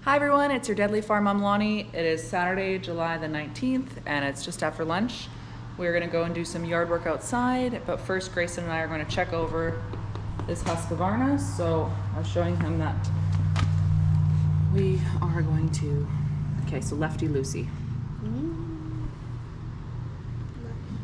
Hi everyone, it's your Deadly Farm Mom Lonnie. It is Saturday, July the 19th, and it's just after lunch. We're gonna go and do some yard work outside, but first Grayson and I are gonna check over this Husqvarna. So I was showing him that we are going to, okay, so lefty loosey.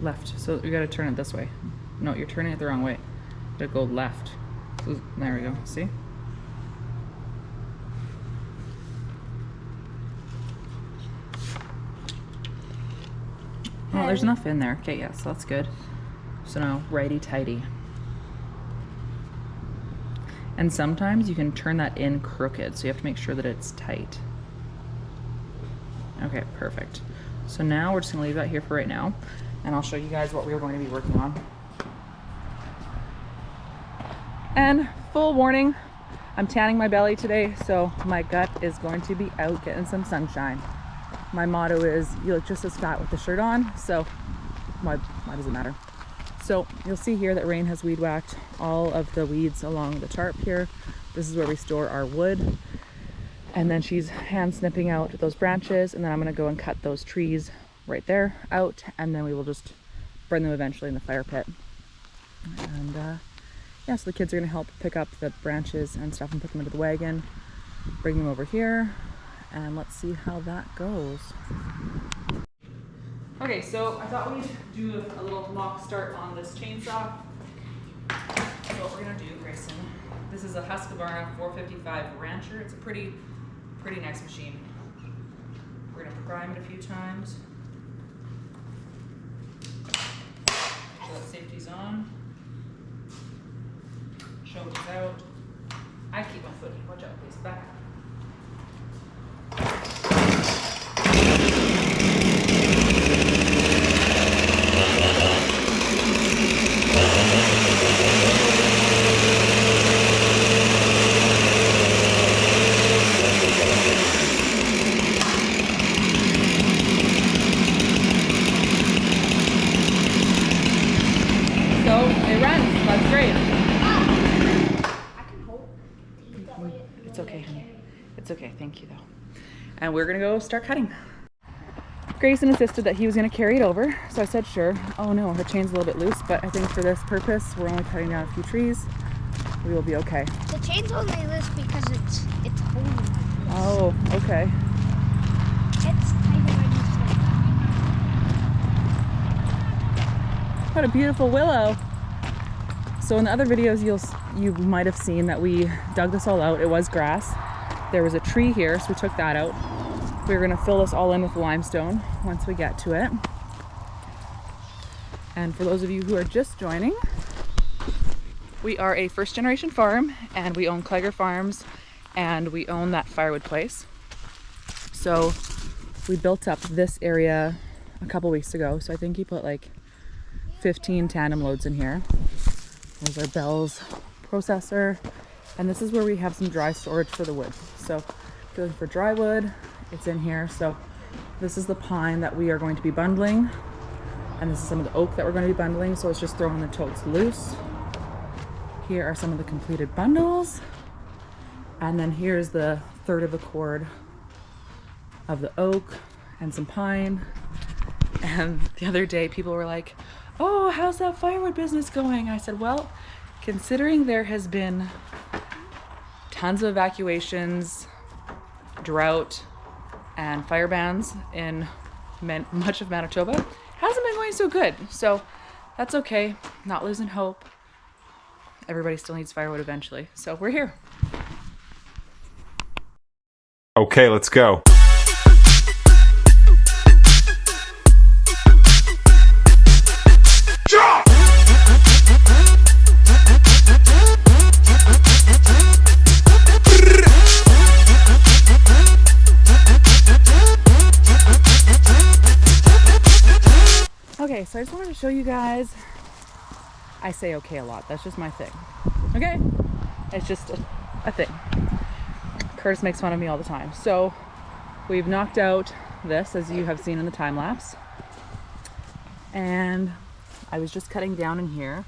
Left, so you gotta turn it this way. No, you're turning it the wrong way. You gotta go left. So, there we go, see? Well, there's enough in there. Okay, yeah, so that's good. So now, righty-tighty. And sometimes you can turn that in crooked, so you have to make sure that it's tight. Okay, perfect. So now we're just gonna leave that here for right now, and I'll show you guys what we're going to be working on. And full warning, I'm tanning my belly today, so my gut is going to be out getting some sunshine. My motto is, you look just as fat with the shirt on, so why does it matter? So you'll see here that Rayne has weed whacked all of the weeds along the tarp here. This is where we store our wood. And then she's hand snipping out those branches, and then I'm gonna go and cut those trees right there out, and then we will just burn them eventually in the fire pit. And yeah, so the kids are gonna help pick up the branches and stuff and put them into the wagon, bring them over here, and let's see how that goes. Okay, so I thought we'd do a little mock start on this chainsaw. So what we're gonna do, Grayson, this is a Husqvarna 455 Rancher. It's a pretty nice machine. We're gonna prime it a few times. So that safety's on. Shoulder's out. I keep my foot, watch out please, back up. That's great. It's okay, honey. It's okay, thank you though. And we're gonna go start cutting. Grayson insisted that he was gonna carry it over, so I said sure. Oh no, the chain's a little bit loose, but I think for this purpose, we're only cutting down a few trees. We will be okay. The chain's only loose because it's holding like this. Oh, okay. It's tighter when you sit down. What a beautiful willow. So in the other videos, you might have seen that we dug this all out. It was grass. There was a tree here, so we took that out. We're gonna fill this all in with limestone once we get to it. And for those of you who are just joining, we are a first generation farm, and we own CLEGR Farms, and we own that firewood place. So we built up this area a couple weeks ago. So I think he put like 15 tandem loads in here. There's our Bell's processor, and this is where we have some dry storage for the wood. So if you're looking for dry wood, it's in here. So this is the pine that we are going to be bundling, and this is some of the oak that we're going to be bundling, so it's just throwing the totes loose. Here are some of the completed bundles, and then here's the third of a cord of the oak and some pine. And the other day people were like, oh, how's that firewood business going? I said, well, considering there has been tons of evacuations, drought, and fire bans in much of Manitoba, hasn't been going so good. So that's okay, not losing hope. Everybody still needs firewood eventually. So we're here. Okay, let's go. Okay, so I just wanted to show you guys, I say okay a lot, that's just my thing, okay? It's just a thing. Curtis makes fun of me all the time. So we've knocked out this, as you have seen in the time lapse, and I was just cutting down in here,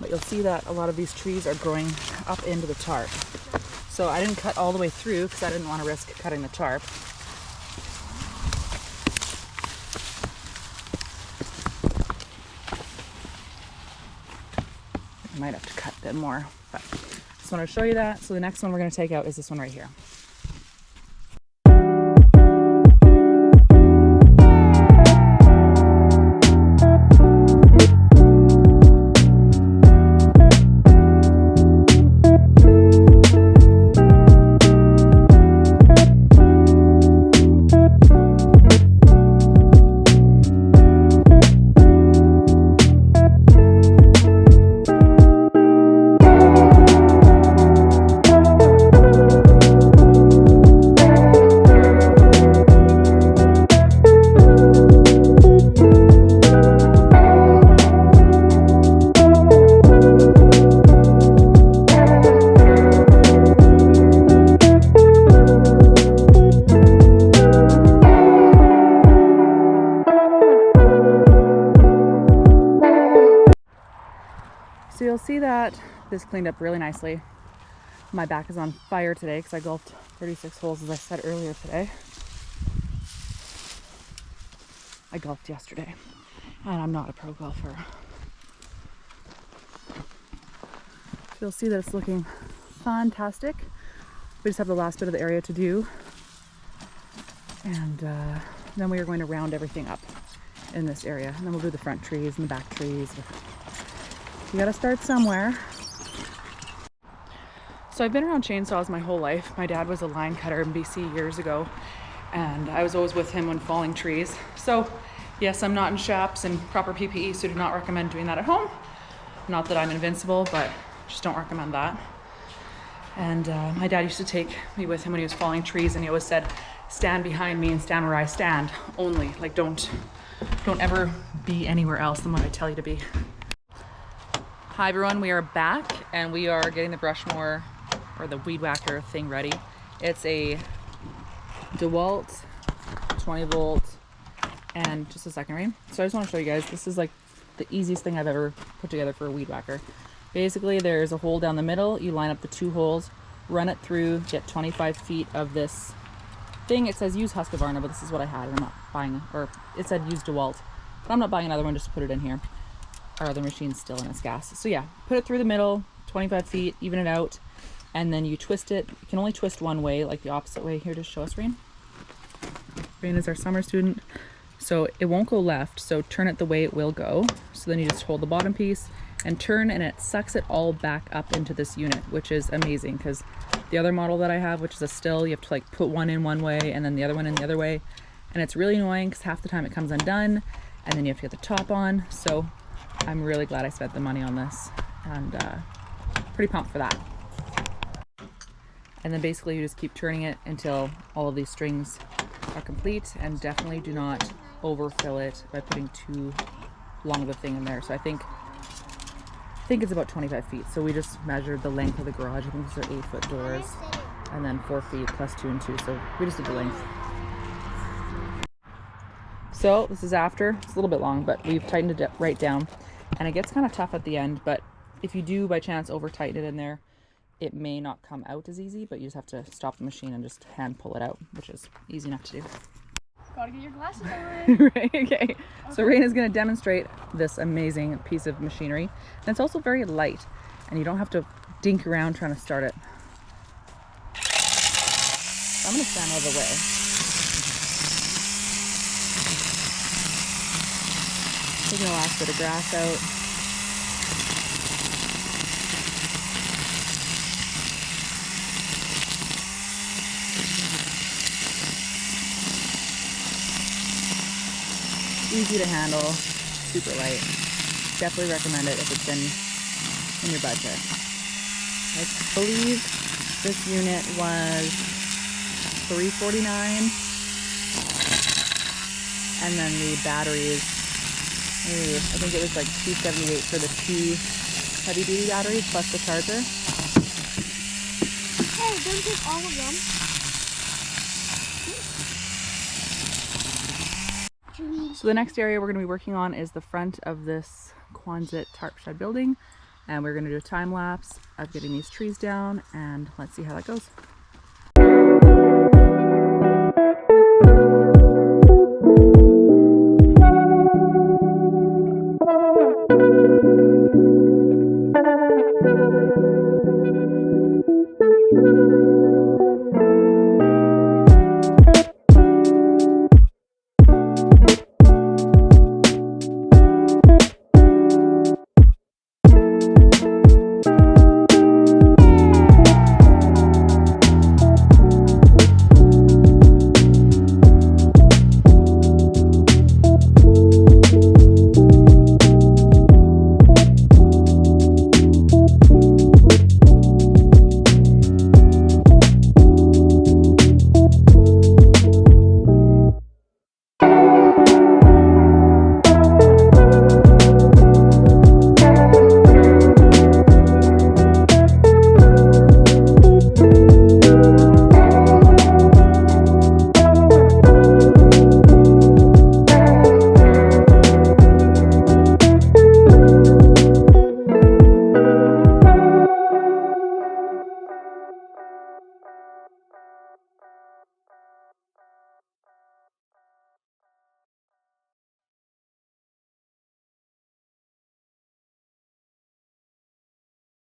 but you'll see that a lot of these trees are growing up into the tarp. So I didn't cut all the way through because I didn't want to risk cutting the tarp. I might have to cut a bit more, but I just wanted to show you that. So the next one we're going to take out is this one right here. So you'll see that this cleaned up really nicely. My back is on fire today because I golfed 36 holes, as I said earlier today. I golfed yesterday, and I'm not a pro golfer. So you'll see that it's looking fantastic. We just have the last bit of the area to do. And then we are going to round everything up in this area. And then we'll do the front trees and the back trees. You gotta start somewhere. So I've been around chainsaws my whole life. My dad was a line cutter in BC years ago, and I was always with him when falling trees. So yes, I'm not in shops and proper PPE, so do not recommend doing that at home. Not that I'm invincible, but just don't recommend that. And my dad used to take me with him when he was falling trees, and he always said, stand behind me and stand where I stand only. Like don't ever be anywhere else than what I tell you to be. Hi everyone, we are back and we are getting the brush mower or the weed whacker thing ready. It's a DeWalt 20 volt and just a second, Rayne. So I just want to show you guys, this is like the easiest thing I've ever put together for a weed whacker. Basically there's a hole down the middle, you line up the two holes, run it through, get 25 feet of this thing. It says use Husqvarna, but this is what I had and I'm not buying, or it said use DeWalt, but I'm not buying another one just to put it in here. Our other machine's still in its gas. So yeah, put it through the middle, 25 feet, even it out, and then you twist it. You can only twist one way, like the opposite way. Here, just show us, Rayne. Rayne is our summer student, so it won't go left, so turn it the way it will go. So then you just hold the bottom piece and turn, and it sucks it all back up into this unit, which is amazing, because the other model that I have, which is a still, you have to like put one in one way and then the other one in the other way, and it's really annoying because half the time it comes undone, and then you have to get the top on. So I'm really glad I spent the money on this, and pretty pumped for that. And then basically you just keep turning it until all of these strings are complete, and definitely do not overfill it by putting too long of a thing in there. So I think it's about 25 feet. So we just measured the length of the garage. I think these are 8-foot doors, and then 4 feet plus 2 and 2. So we just did the length. So this is after. It's a little bit long, but we've tightened it right down. And it gets kind of tough at the end, but if you do by chance over tighten it in there, it may not come out as easy, but you just have to stop the machine and just hand pull it out, which is easy enough to do. Gotta get your glasses on. Right, okay. So Rayne is going to demonstrate this amazing piece of machinery. And it's also very light, and you don't have to dink around trying to start it. So I'm going to stand out of the way. Taking the last bit of grass out. Easy to handle, super light. Definitely recommend it if it's in your budget. I believe this unit was $349, and then the batteries, I think it was like $278 for the 2 heavy duty batteries plus the charger. Hey, don't take all of them. So the next area we're going to be working on is the front of this Quonset tarp shed building. And we're gonna do a time lapse of getting these trees down, and let's see how that goes.